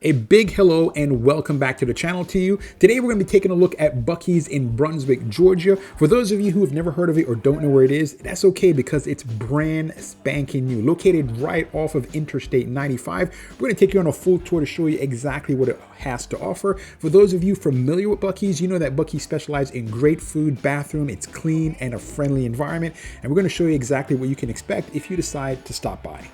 A big hello and welcome back to the channel to you. Today we're going to be taking a look at Buc-ee's in Brunswick, Georgia. For those of you who have never heard of it or don't know where it is, that's okay because it's brand spanking new. Located right off of Interstate 95. We're going to take you on a full tour to show you exactly what it has to offer. For those of you familiar with Buc-ee's, you know that Buc-ee specializes in great food, bathroom, it's clean and a friendly environment. And we're going to show you exactly what you can expect if you decide to stop by.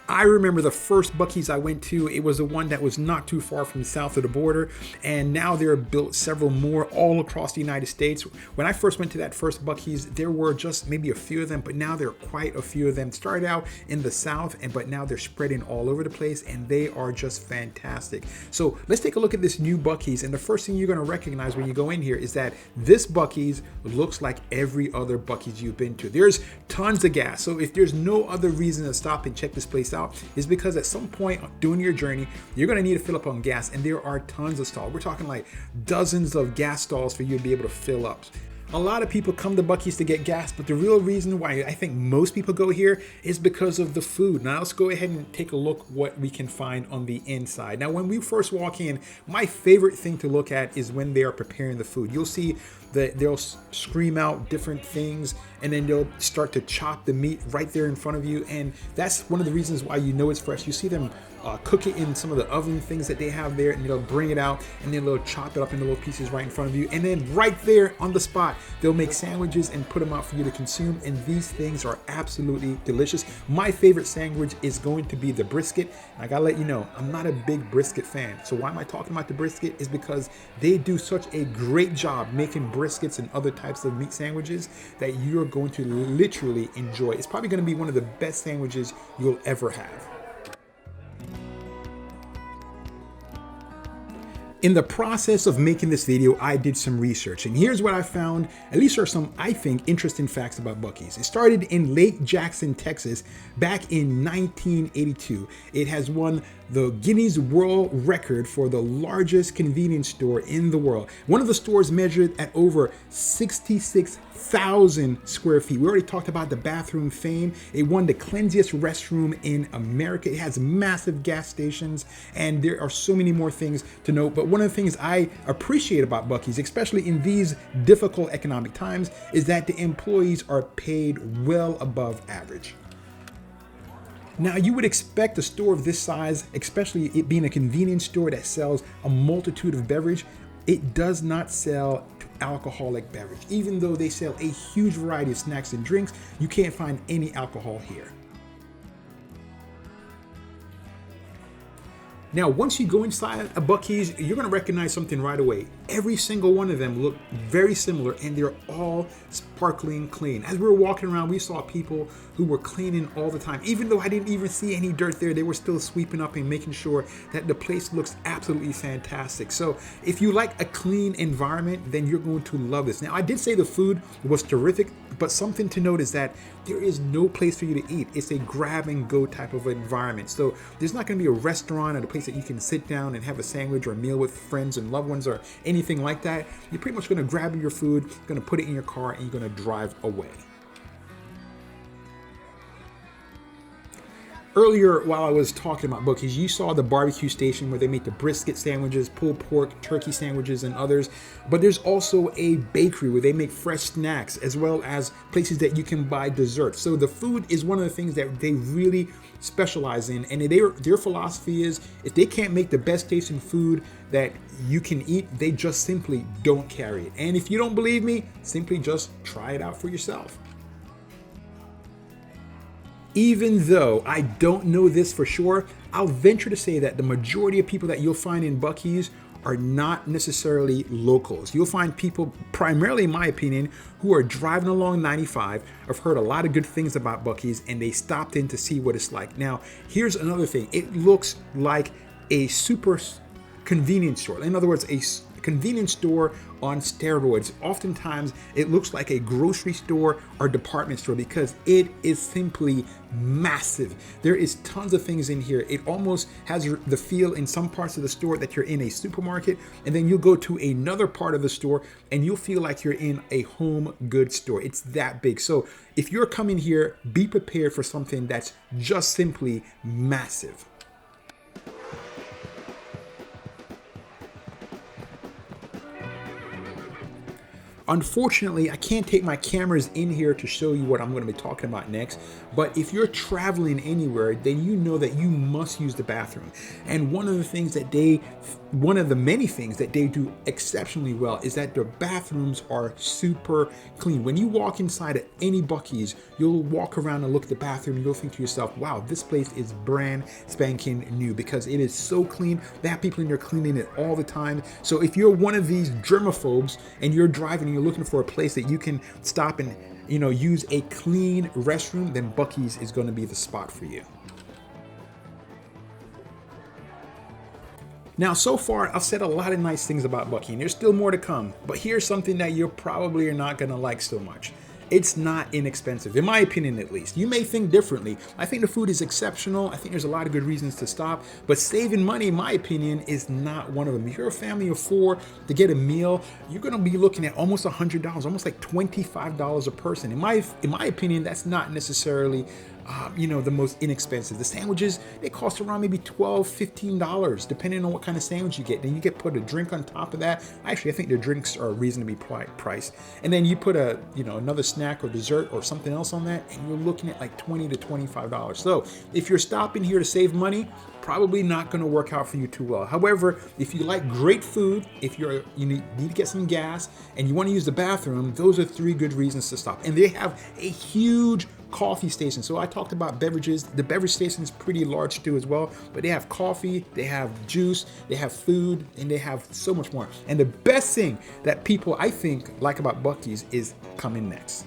I remember the first Buc-ee's I went to, it was the one that was not too far from south of the border, and now there are built several more all across the United States. When I first went to that first Buc-ee's, there were just maybe a few of them, but now there are quite a few of them. Started out in the south, but now they're spreading all over the place, and they are just fantastic. So let's take a look at this new Buc-ee's, and the first thing you're gonna recognize when you go in here is that this Buc-ee's looks like every other Buc-ee's you've been to. There's tons of gas, so if there's no other reason to stop and check this place out, is because at some point during your journey, you're going to need to fill up on gas, and there are tons of stalls. We're talking like dozens of gas stalls for you to be able to fill up. A lot of people come to Buc-ee's to get gas, but the real reason why I think most people go here is because of the food. Now let's go ahead and take a look what we can find on the inside. Now when we first walk in, my favorite thing to look at is when they are preparing the food. You'll see that they'll scream out different things, and then they'll start to chop the meat right there in front of you, and that's one of the reasons why you know it's fresh. You see them cook it in some of the oven things that they have there, and they'll bring it out and then they'll chop it up into little pieces right in front of you, and then right there on the spot they'll make sandwiches and put them out for you to consume, and these things are absolutely delicious. My favorite sandwich is going to be the brisket. I gotta let you know, I'm not a big brisket fan. So why am I talking about the brisket? Is because they do such a great job making briskets and other types of meat sandwiches that you're going to literally enjoy. It's probably going to be one of the best sandwiches you'll ever have. In the process of making this video, I did some research, and here's what I found. At least are some, I think, interesting facts about Buc-ee's. It started in Lake Jackson, Texas, back in 1982. It has won the Guinness World Record for the largest convenience store in the world. One of the stores measured at over 66,000 square feet. We already talked about the bathroom fame. It won the cleanest restroom in America. It has massive gas stations, and there are so many more things to note. But one of the things I appreciate about Buc-ee's, especially in these difficult economic times, is that the employees are paid well above average. Now, you would expect a store of this size, especially it being a convenience store that sells a multitude of beverage, it does not sell alcoholic beverage. Even though they sell a huge variety of snacks and drinks, you can't find any alcohol here. Now, once you go inside a Buc-ee's, you're gonna recognize something right away. Every single one of them look very similar, and they're all sparkling clean. As we were walking around, we saw people who were cleaning all the time. Even though I didn't even see any dirt there, they were still sweeping up and making sure that the place looks absolutely fantastic. So if you like a clean environment, then you're going to love this. Now, I did say the food was terrific, but something to note is that there is no place for you to eat. It's a grab and go type of environment. So there's not gonna be a restaurant or a place that you can sit down and have a sandwich or a meal with friends and loved ones or anything like that. You're pretty much gonna grab your food, gonna put it in your car, and you're gonna drive away. Earlier, while I was talking about Buc-ee's, you saw the barbecue station where they make the brisket sandwiches, pulled pork, turkey sandwiches, and others. But there's also a bakery where they make fresh snacks, as well as places that you can buy desserts. So the food is one of the things that they really specialize in, and their philosophy is if they can't make the best tasting food that you can eat, they just simply don't carry it. And if you don't believe me, simply just try it out for yourself. Even though I don't know this for sure, I'll venture to say that the majority of people that you'll find in Buc-ee's are not necessarily locals. You'll find people, primarily in my opinion, who are driving along 95, have heard a lot of good things about Buc-ee's, and they stopped in to see what it's like. Now, here's another thing. It looks like a super convenience store. In other words, a convenience store on steroids. Oftentimes it looks like a grocery store or department store because it is simply massive. There is tons of things in here. It almost has the feel in some parts of the store that you're in a supermarket, and then you'll go to another part of the store and you'll feel like you're in a home goods store. It's that big. So if you're coming here, be prepared for something that's just simply massive. Unfortunately, I can't take my cameras in here to show you what I'm going to be talking about next, but if you're traveling anywhere, then you know that you must use the bathroom. And one of the many things that they do exceptionally well is that their bathrooms are super clean. When you walk inside of any Buc-ee's, you'll walk around and look at the bathroom and you'll think to yourself, wow, this place is brand spanking new because it is so clean. They have people in there cleaning it all the time. So if you're one of these germaphobes and you're driving and you're looking for a place that you can stop and use a clean restroom, then Buc-ee's is going to be the spot for you. Now, so far, I've said a lot of nice things about Buc-ee, and there's still more to come, but here's something that you probably are not going to like so much. It's not inexpensive, in my opinion at least. You may think differently. I think the food is exceptional. I think there's a lot of good reasons to stop, but saving money, in my opinion, is not one of them. If you're a family of 4 to get a meal, you're gonna be looking at almost $100, almost like $25 a person. In my opinion, that's not necessarily the most inexpensive. The sandwiches, they cost around maybe $12, $15, depending on what kind of sandwich you get. Then you get put a drink on top of that. Actually, I think their drinks are reasonably priced. And then you put another snack or dessert or something else on that, and you're looking at like $20 to $25. So if you're stopping here to save money, probably not going to work out for you too well. However, if you like great food, if you need to get some gas and you want to use the bathroom, those are 3 good reasons to stop. And they have a huge coffee station. So I talked about beverages. The beverage station is pretty large too as well, but they have coffee, they have juice, they have food, and they have so much more. And the best thing that people, I think, like about Buc-ee's is coming next.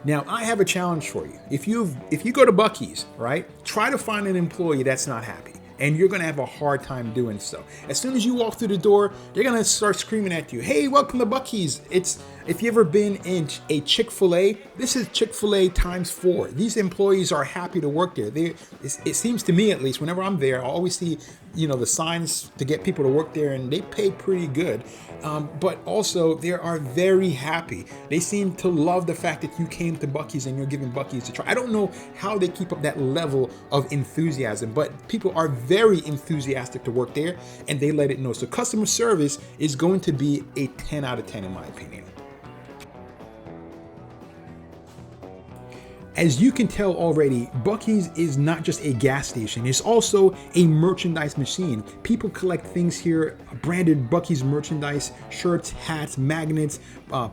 Now, I have a challenge for you. If you go to Buc-ee's, right, try to find an employee that's not happy. And you're gonna have a hard time doing so. As soon as you walk through the door, they're gonna start screaming at you, hey, welcome to Buc-ee's. If you've ever been in a Chick-fil-A, this is Chick-fil-A times 4. These employees are happy to work there. It seems to me, at least, whenever I'm there, I always see the signs to get people to work there, and they pay pretty good. But also, they are very happy. They seem to love the fact that you came to Buc-ee's and you're giving Buc-ee's a try. I don't know how they keep up that level of enthusiasm, but people are very enthusiastic to work there, and they let it know. So customer service is going to be a 10 out of 10 in my opinion. As you can tell already, Buc-ee's is not just a gas station, it's also a merchandise machine. People collect things here, branded Buc-ee's merchandise, shirts, hats, magnets,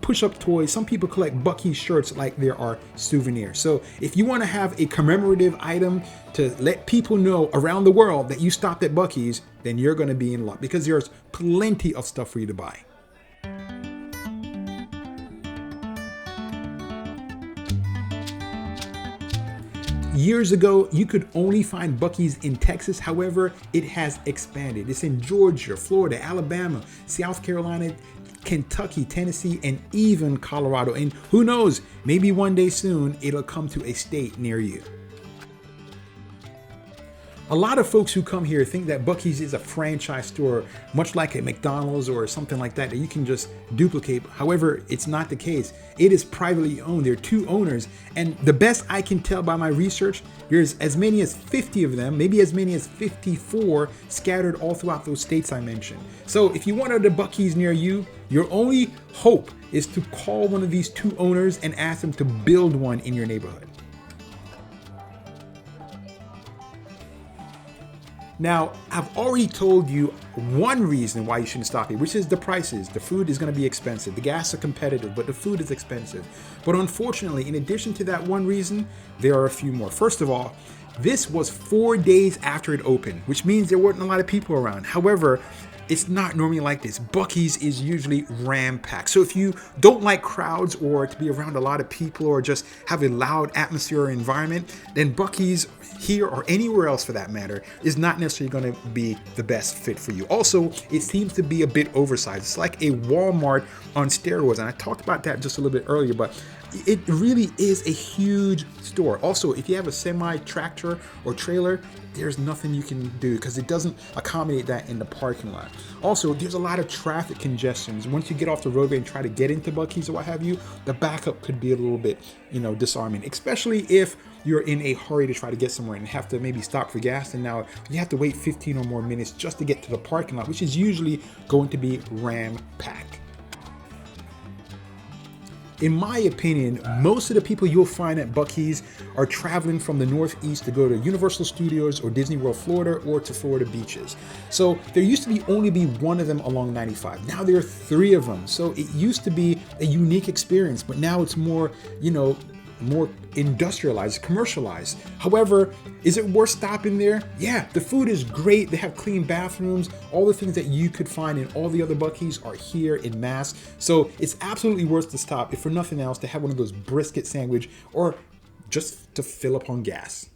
push-up toys. Some people collect Buc-ee's shirts like there are souvenirs. So if you want to have a commemorative item to let people know around the world that you stopped at Buc-ee's, then you're going to be in luck because there's plenty of stuff for you to buy. Years ago, you could only find Buc-ee's in Texas. However, it has expanded. It's in Georgia, Florida, Alabama, South Carolina, Kentucky, Tennessee, and even Colorado. And who knows, maybe one day soon, it'll come to a state near you. A lot of folks who come here think that Buc-ee's is a franchise store, much like a McDonald's or something like that you can just duplicate. However, it's not the case. It is privately owned. There are 2 owners. And the best I can tell by my research, there's as many as 50 of them, maybe as many as 54 scattered all throughout those states I mentioned. So if you wanted a Buc-ee's near you, your only hope is to call one of these 2 owners and ask them to build one in your neighborhood. Now, I've already told you one reason why you shouldn't stop here, which is the prices. The food is going to be expensive. The gas are competitive, but the food is expensive. But unfortunately, in addition to that one reason, there are a few more. First of all, this was 4 days after it opened, which means there weren't a lot of people around. However, it's not normally like this. Buc-ee's is usually ram-packed. So if you don't like crowds or to be around a lot of people or just have a loud atmosphere or environment, then Buc-ee's here or anywhere else for that matter is not necessarily going to be the best fit for you. Also, it seems to be a bit oversized. It's like a Walmart on steroids. And I talked about that just a little bit earlier, but it really is a huge store. Also, if you have a semi-tractor or trailer, there's nothing you can do because it doesn't accommodate that in the parking lot. Also, there's a lot of traffic congestions. Once you get off the roadway and try to get into Buc-ee's or what have you, the backup could be a little bit, disarming, especially if you're in a hurry to try to get somewhere and have to maybe stop for gas, and now you have to wait 15 or more minutes just to get to the parking lot, which is usually going to be ram-packed. In my opinion, most of the people you'll find at Buc-ee's are traveling from the Northeast to go to Universal Studios or Disney World, Florida, or to Florida beaches. So there used to be only one of them along 95. Now there are 3 of them. So it used to be a unique experience, but now it's more, more industrialized, commercialized. However, is it worth stopping there? Yeah, the food is great. They have clean bathrooms. All the things that you could find in all the other Buc-ee's are here in mass. So it's absolutely worth to stop, if for nothing else, to have one of those brisket sandwich or just to fill up on gas.